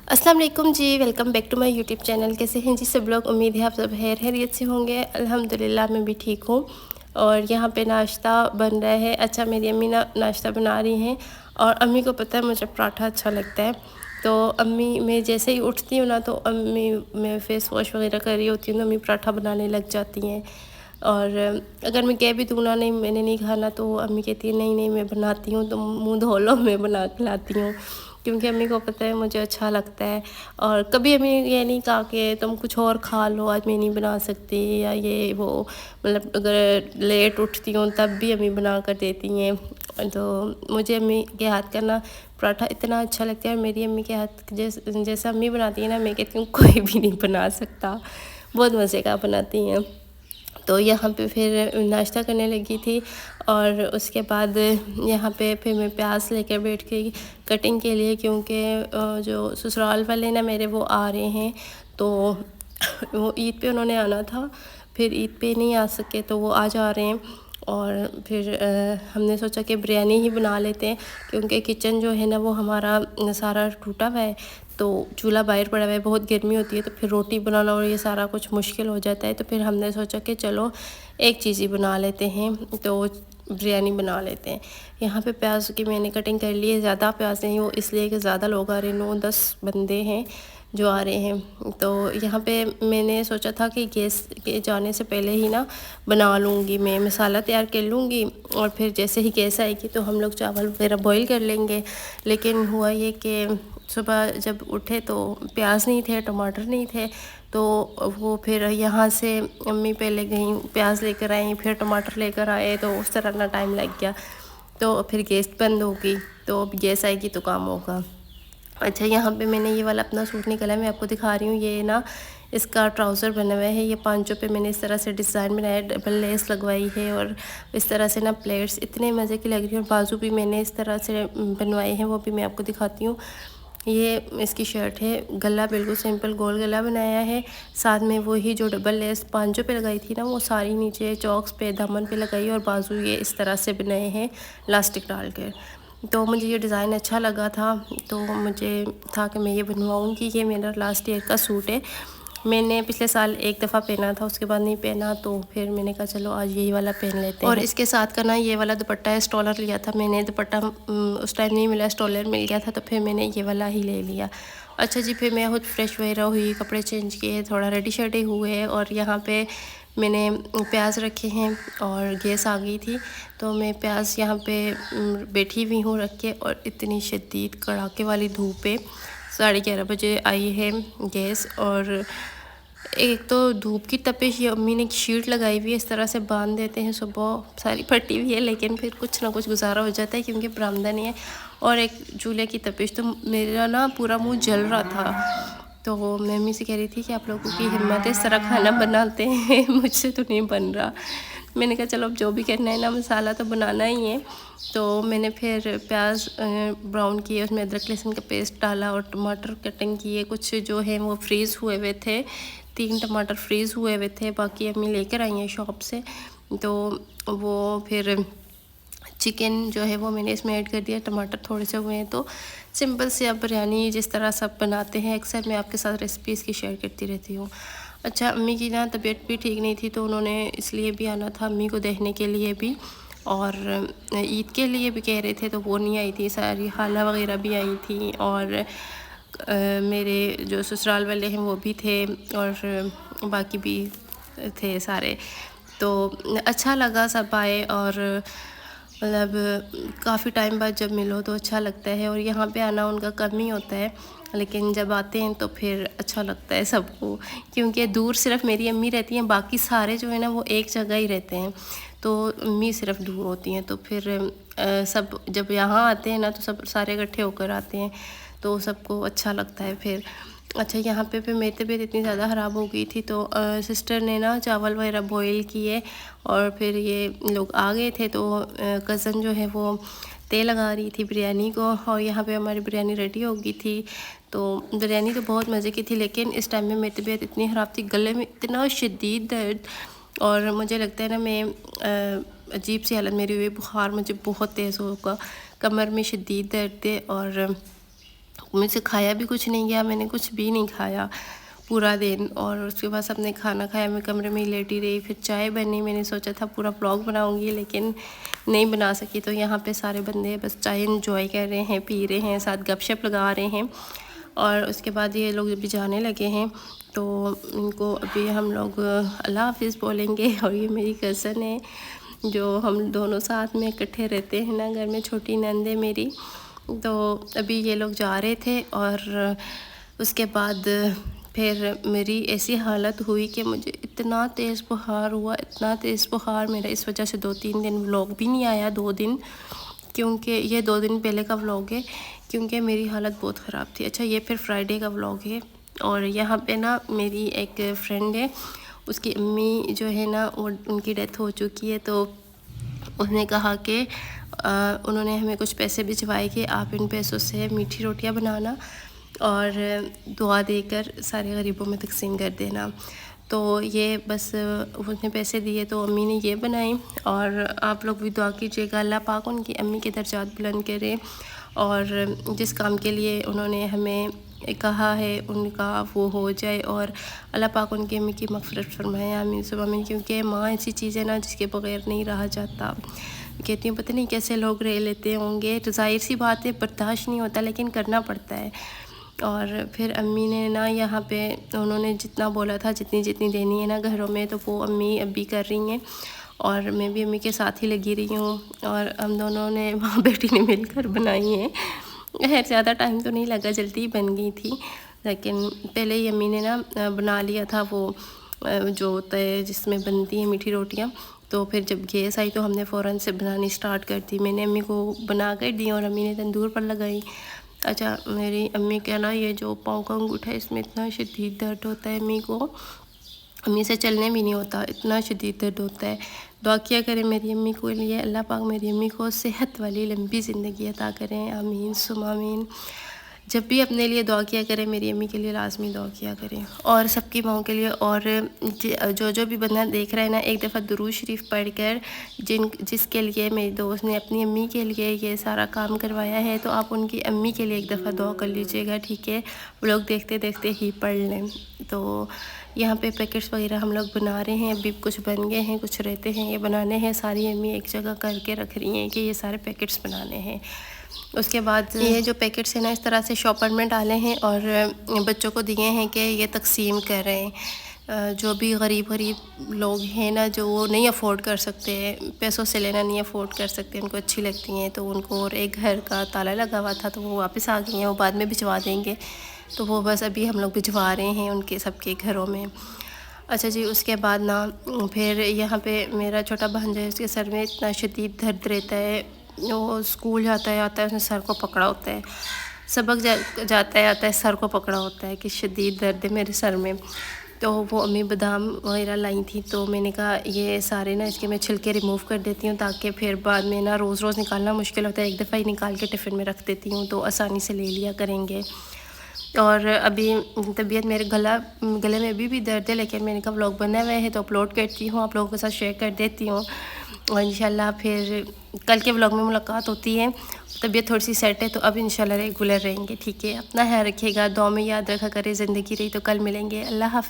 अस्सलाम वालेकुम जी, welcome back to my YouTube channel. कैसे हैं जी सब लोग? उम्मीद है आप सब खैरियत से होंगे। अल्हम्दुलिल्लाह मैं भी ठीक हूँ। और यहाँ पे नाश्ता बन रहा है। अच्छा, मेरी अम्मी नाश्ता बना रही हैं और अम्मी को पता है मुझे पराठा अच्छा लगता है। तो अम्मी मैं जैसे ही उठती हूँ ना तो अम्मी मैं फेस वॉश वगैरह कर रही होती हूँ तो अम्मी पराठा बनाने लग जाती हैं। और अगर मैं कह भी दूँ ना नहीं मैंने नहीं खाना तो अम्मी कहती है नहीं नहीं मैं बनाती हूँ, तो मुँह धो लो मैं बना के लाती हूँ, क्योंकि अम्मी को पता है मुझे अच्छा लगता है। और कभी अम्मी ये नहीं कहा कि तुम कुछ और खा लो, आज मैं नहीं बना सकती या ये वो, मतलब अगर लेट उठती हूँ तब भी अम्मी बना कर देती हैं। तो मुझे अम्मी के हाथ का ना पराठा इतना अच्छा लगता है। और मेरी अम्मी के हाथ जैसा अम्मी बनाती है ना, मैं कहती हूँ कोई भी नहीं बना सकता, बहुत मज़े का बनाती हैं। तो यहाँ पे फिर नाश्ता करने लगी थी और उसके बाद यहाँ पे फिर मैं प्याज लेकर बैठ गई कटिंग के लिए, क्योंकि जो ससुराल वाले ना मेरे वो आ रहे हैं। तो वो ईद पे उन्होंने आना था, फिर ईद पे नहीं आ सके तो वो आ जा रहे हैं। और फिर हमने सोचा कि बिरयानी ही बना लेते हैं, क्योंकि किचन जो है ना वो हमारा सारा टूटा हुआ है, तो चूल्हा बाहर पड़ा हुआ है, बहुत गर्मी होती है तो फिर रोटी बनाना और ये सारा कुछ मुश्किल हो जाता है। तो फिर हमने सोचा कि चलो एक चीज़ ही बना लेते हैं, तो बिरयानी बना लेते हैं। यहाँ पे प्याज की मैंने कटिंग कर ली है, ज़्यादा प्याज नहीं हो इसलिए कि ज़्यादा लोग आ रहे हैं, 9-10 बंदे हैं जो आ रहे हैं। तो यहाँ पे मैंने सोचा था कि गैस के जाने से पहले ही ना बना लूँगी, मैं मसाला तैयार कर लूँगी और फिर जैसे ही गैस आएगी तो हम लोग चावल वगैरह बॉईल कर लेंगे। लेकिन हुआ ये कि सुबह जब उठे तो प्याज नहीं थे, टमाटर नहीं थे, तो वो फिर यहाँ से अम्मी पहले गई प्याज लेकर आई, फिर टमाटर लेकर आए, तो उस तरह ना टाइम लग गया। तो फिर गैस बंद होगी, तो अब गैस आएगी तो काम होगा। अच्छा, यहाँ पे मैंने ये वाला अपना सूट निकाला है, मैं आपको दिखा रही हूँ। ये ना इसका ट्राउज़र बना हुआ है, ये पांचों पे मैंने इस तरह से डिज़ाइन बनाया, डबल लेस लगवाई है और इस तरह से ना प्लेट्स इतने मज़े की लग रही है। और बाजू भी मैंने इस तरह से बनवाए हैं, वो भी मैं आपको दिखाती हूँ। ये इसकी शर्ट है, गला बिल्कुल सिंपल गोल गला बनाया है, साथ में वही जो डबल लेस पांचों पे लगाई थी ना वो सारी नीचे चौक्स पे दामन पे लगाई, और बाजू ये इस तरह से बनाए हैं इलास्टिक डाल कर। तो मुझे ये डिज़ाइन अच्छा लगा था, तो मुझे था कि मैं ये बनवाऊँगी। ये मेरा लास्ट ईयर का सूट है, मैंने पिछले साल एक दफ़ा पहना था, उसके बाद नहीं पहना, तो फिर मैंने कहा चलो आज यही वाला पहन लेते हैं। और इसके साथ का ना ये वाला दुपट्टा है, स्टॉलर लिया था मैंने, दुपट्टा उस टाइम नहीं मिला, स्टॉलर मिल गया था, तो फिर मैंने ये वाला ही ले लिया। अच्छा जी, फिर मैं खुद फ्रेश वगैरह हुई, कपड़े चेंज किए, थोड़ा रेडी शेडी हुए और यहाँ पे मैंने प्याज रखे हैं और गैस आ गई थी, तो मैं प्याज यहाँ पे बैठी हुई हूँ रख के। और इतनी शदीद कड़ाके वाली धूप है, 11:30 बजे आई है गैस। और एक तो धूप की तपिश, ये अम्मी ने शीट लगाई हुई है, इस तरह से बांध देते हैं, सुबह सारी फटी हुई है, लेकिन फिर कुछ ना कुछ गुजारा हो जाता है क्योंकि बरामदा नहीं है। और एक चूल्हे की तपिश, तो मेरा ना पूरा मुंह जल रहा था। तो मैं अम्मी से कह रही थी कि आप लोगों की हिम्मत है, इस तरह खाना बनाते हैं मुझसे तो नहीं बन रहा। मैंने कहा चलो अब जो भी करना है ना, मसाला तो बनाना ही है। तो मैंने फिर प्याज ब्राउन किए, उसमें अदरक लहसुन का पेस्ट डाला और टमाटर कटिंग किए। कुछ जो है वो फ्रीज़ हुए हुए थे, 3 टमाटर फ्रीज़ हुए हुए थे, बाकी अम्मी लेकर आई हैं शॉप से। तो वो फिर चिकन जो है वो मैंने इसमें ऐड कर दिया, टमाटर थोड़े से हुए हैं। तो सिंपल से अब बिरयानी जिस तरह सब बनाते हैं, अक्सर मैं आपके साथ रेसिपी इसकी शेयर करती रहती हूँ। अच्छा, अम्मी की ना तबीयत भी ठीक नहीं थी, तो उन्होंने इसलिए भी आना था, अम्मी को देखने के लिए भी और ईद के लिए भी कह रहे थे, तो वो नहीं आई थी। सारी खाला वगैरह भी आई थी और मेरे जो ससुराल वाले हैं वो भी थे और बाकी भी थे सारे। तो अच्छा लगा सब आए, और मतलब काफ़ी टाइम बाद जब मिलो तो अच्छा लगता है। और यहाँ पे आना उनका कम ही होता है, लेकिन जब आते हैं तो फिर अच्छा लगता है सबको, क्योंकि दूर सिर्फ मेरी अम्मी रहती हैं, बाकी सारे जो है ना वो एक जगह ही रहते हैं, तो अम्मी सिर्फ दूर होती हैं। तो फिर सब जब यहाँ आते हैं ना तो सब सारे इकट्ठे होकर आते हैं, तो सबको अच्छा लगता है फिर। अच्छा, यहाँ पे फिर मेरी तबीयत इतनी ज़्यादा ख़राब हो गई थी, तो सिस्टर ने ना चावल वगैरह बॉईल किए और फिर ये लोग आ गए थे, तो कज़न जो है वो तेल लगा रही थी बिरयानी को, और यहाँ पे हमारी बिरयानी रेडी हो गई थी। तो बिरयानी तो बहुत मज़े की थी, लेकिन इस टाइम में मेरी तबीयत इतनी ख़राब थी, गले में इतना शदीद दर्द, और मुझे लगता है ना मैं अजीब सी हालत मेरी हुई, बुखार मुझे बहुत तेज़ होगा, कमर में शदीद दर्द है। और मुझसे खाया भी कुछ नहीं गया, मैंने कुछ भी नहीं खाया पूरा दिन। और उसके बाद सबने खाना खाया, मैं कमरे में ही लेटी रही। फिर चाय बनी, मैंने सोचा था पूरा व्लॉग बनाऊंगी लेकिन नहीं बना सकी। तो यहाँ पे सारे बंदे बस चाय इंजॉय कर रहे हैं, पी रहे हैं, साथ गपशप लगा रहे हैं। और उसके बाद ये लोग अभी जाने लगे हैं, तो इनको अभी हम लोग अल्लाह हाफिज़ बोलेंगे। और ये मेरी कज़न है, जो हम दोनों साथ में इकट्ठे रहते हैं ना घर में, छोटी नंद है मेरी। तो अभी ये लोग जा रहे थे और उसके बाद फिर मेरी ऐसी हालत हुई कि मुझे इतना तेज़ बुखार हुआ, इतना तेज़ बुखार मेरा, इस वजह से 2-3 दिन व्लॉग भी नहीं आया, 2 दिन, क्योंकि ये 2 दिन पहले का व्लॉग है, क्योंकि मेरी हालत बहुत ख़राब थी। अच्छा, ये फिर फ्राइडे का व्लॉग है। और यहाँ पे ना मेरी एक फ्रेंड है, उसकी अम्मी जो है ना वो उनकी डेथ हो चुकी है। तो उसने कहा कि उन्होंने हमें कुछ पैसे भिजवाए कि आप इन पैसों से मीठी रोटियां बनाना और दुआ देकर सारे गरीबों में तकसीम कर देना। तो ये बस उसने पैसे दिए तो अम्मी ने ये बनाई। और आप लोग भी दुआ कीजिएगा, अल्लाह पाक उनकी अम्मी के दर्जात बुलंद करे और जिस काम के लिए उन्होंने हमें कहा है उनका वो हो जाए, और अल्लाह पाक उनकी अम्मी की मग़फ़िरत फरमाए, आमीन सुबह आमीन। क्योंकि माँ ऐसी चीज़ है ना जिसके बग़ैर नहीं रहा जाता। कहती हूँ पता नहीं कैसे लोग रह लेते होंगे, तो ज़ाहिर सी बात है बर्दाश्त नहीं होता लेकिन करना पड़ता है। और फिर अम्मी ने ना यहाँ पे उन्होंने जितना बोला था, जितनी जितनी देनी है ना घरों में, तो वो अम्मी अभी कर रही हैं और मैं भी अम्मी के साथ ही लगी रही हूँ। और हम दोनों ने माँ बेटी ने मिलकर बनाई हैं। खैर ज़्यादा टाइम तो नहीं लगा, जल्दी ही बन गई थी, लेकिन पहले ही अम्मी ने ना बना लिया था वो जो होता है जिसमें बनती हैं मीठी रोटियाँ। तो फिर जब गैस आई तो हमने फ़ौरन से बनानी स्टार्ट कर दी। मैंने अम्मी को बना कर दी और अम्मी ने तंदूर पर लगाई। अच्छा, मेरी अम्मी का ना ये जो पाँव का अंगूठा है इसमें इतना शदीद दर्द होता है अम्मी को, अम्मी से चलने भी नहीं होता, इतना शदीद दर्द होता है। दुआ किया करें मेरी अम्मी को लिए, अल्लाह पाक मेरी अम्मी को सेहत वाली लंबी ज़िंदगी अता करें, आमीन सुम आमीन। जब भी अपने लिए दुआ किया करें, मेरी अम्मी के लिए लाजमी दुआ किया करें और सबकी माँओं के लिए। और जो भी बंदा देख रहा है ना, एक दफ़ा दुरूद शरीफ पढ़कर जिसके लिए मेरी दोस्त ने अपनी अम्मी के लिए ये सारा काम करवाया है, तो आप उनकी अम्मी के लिए एक दफ़ा दुआ कर लीजिएगा, ठीक है। वो लोग देखते देखते ही पढ़ लें। तो यहाँ पे पैकेट्स वगैरह हम लोग बना रहे हैं, अभी कुछ बन गए हैं, कुछ रहते हैं ये बनाने हैं। सारी अम्मी एक जगह करके रख रही हैं कि ये सारे पैकेट्स बनाने हैं। उसके बाद ये जो पैकेट्स हैं ना इस तरह से शॉपर में डाले हैं और बच्चों को दिए हैं कि ये तकसीम करें। जो भी गरीब लोग हैं ना, जो वो नहीं अफ़ोर्ड कर सकते, पैसों से लेना नहीं अफ़ोर्ड कर सकते, उनको अच्छी लगती हैं, तो उनको। और एक घर का ताला लगा हुआ था तो वो वापस आ गई हैं, वो बाद में भिजवा देंगे, तो वो बस अभी हम लोग भिजवा रहे हैं उनके सबके घरों में। अच्छा जी, उसके बाद ना फिर यहाँ पे मेरा छोटा भांजा है, उसके सर में इतना शदीद दर्द रहता है। वो स्कूल जाता है आता है, उसने सर को पकड़ा होता है, सबक जाता है आता है, सर को पकड़ा होता है कि शदीद दर्द है मेरे सर में। तो वो अम्मी बादाम वगैरह लाई थी, तो मैंने कहा ये सारे ना इसके मैं छिलके रिमूव कर देती हूँ, ताकि फिर बाद में ना रोज़ रोज़ निकालना मुश्किल होता है, एक दफ़ा ही निकाल के टिफ़िन में रख देती हूँ तो आसानी से ले लिया करेंगे। और अभी तबीयत मेरे गले में अभी भी दर्द है, लेकिन मैंने कहा व्लॉग बना हुआ है तो अपलोड करती हूँ, आप लोगों के साथ शेयर कर देती हूँ। और इंशाल्लाह फिर कल के व्लॉग में मुलाकात होती है। तबीयत थोड़ी सी सेट है तो अब इंशाल्लाह रेगुलर रहेंगे, ठीक है। अपना ख्याल रखिएगा, दुआ में याद रखा करें, ज़िंदगी रही तो कल मिलेंगे। अल्लाह हाफ़िज़।